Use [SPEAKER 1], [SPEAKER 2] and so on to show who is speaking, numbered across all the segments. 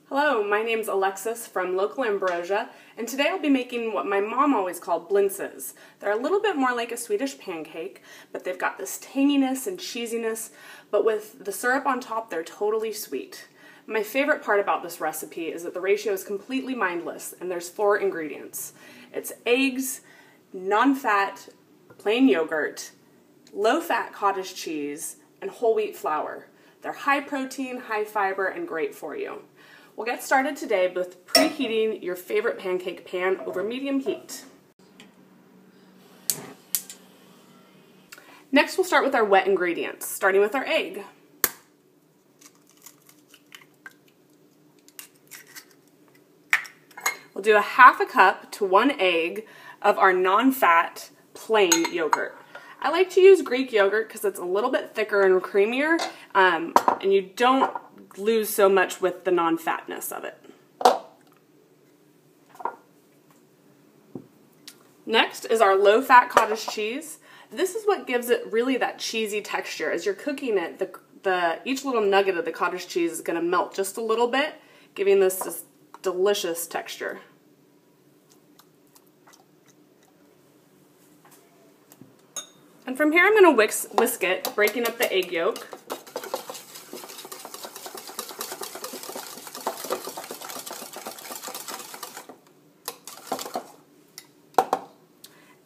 [SPEAKER 1] Hello, my name's Alexis from local Ambrosia, and today I'll be making what my mom always called Blintzes. They're a little bit more like a Swedish pancake, but they've got this tanginess and cheesiness, but with the syrup on top, they're totally sweet. My favorite part about this recipe is that the ratio is completely mindless, and there's 4 ingredients. It's eggs, non-fat, plain yogurt, low-fat cottage cheese, and whole wheat flour. They're high protein, high fiber, and great for you. We'll get started today with preheating your favorite pancake pan over medium heat. Next, we'll start with our wet ingredients, starting with our egg. We'll do a half a cup to 1 egg of our non-fat plain yogurt. I like to use Greek yogurt because it's a little bit thicker and creamier, and you don't lose so much with the non-fatness of it. Next is our low-fat cottage cheese. This is what gives it really that cheesy texture. As you're cooking it, each little nugget of the cottage cheese is going to melt just a little bit, giving this delicious texture. And from here I'm going to whisk it, breaking up the egg yolk.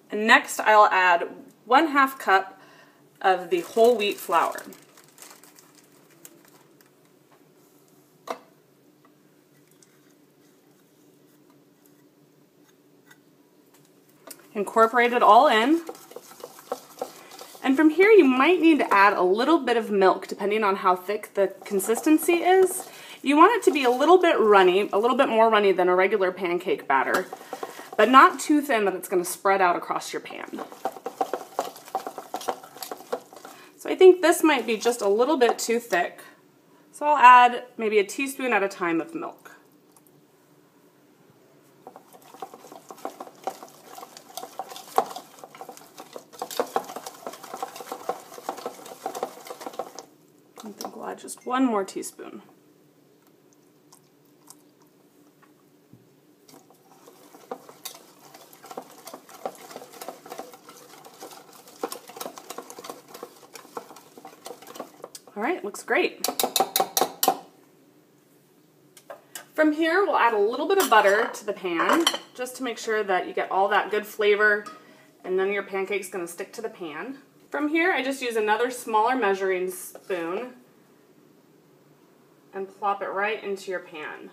[SPEAKER 1] And next I'll add 1/2 cup of the whole wheat flour. Incorporate it all in. And from here you might need to add a little bit of milk depending on how thick the consistency is. You want it to be a little bit runny, a little bit more runny than a regular pancake batter, but not too thin that it's going to spread out across your pan. So I think this might be just a little bit too thick, so I'll add maybe a teaspoon at a time of milk. I think we'll add just 1 more teaspoon. All right, looks great. From here, we'll add a little bit of butter to the pan, just to make sure that you get all that good flavor and none of your pancake's gonna stick to the pan. From here, I just use another smaller measuring spoon and plop it right into your pan.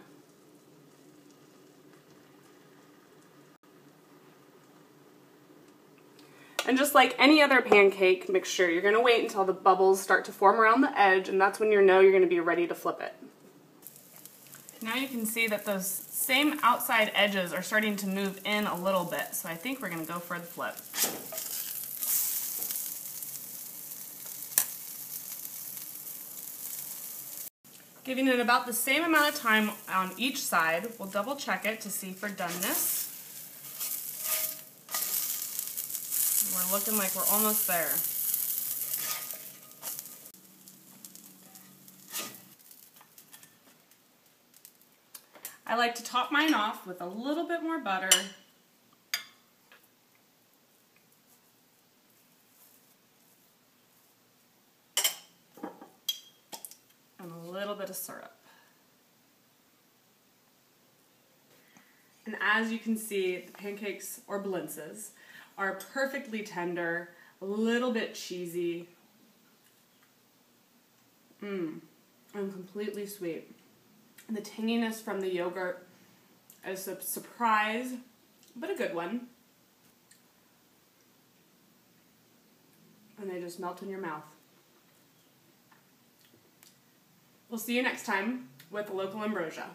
[SPEAKER 1] And just like any other pancake mixture, you're going to wait until the bubbles start to form around the edge, and that's when you know you're going to be ready to flip it. Now you can see that those same outside edges are starting to move in a little bit, so I think we're going to go for the flip. Giving it about the same amount of time on each side, we'll double check it to see for doneness. We're looking like we're almost there. I like to top mine off with a little bit more butter and a little bit of syrup. And as you can see, the pancakes, or Blintzes, are perfectly tender, a little bit cheesy, and completely sweet. And the tanginess from the yogurt is a surprise, but a good one. And they just melt in your mouth. We'll see you next time with local Ambrosia.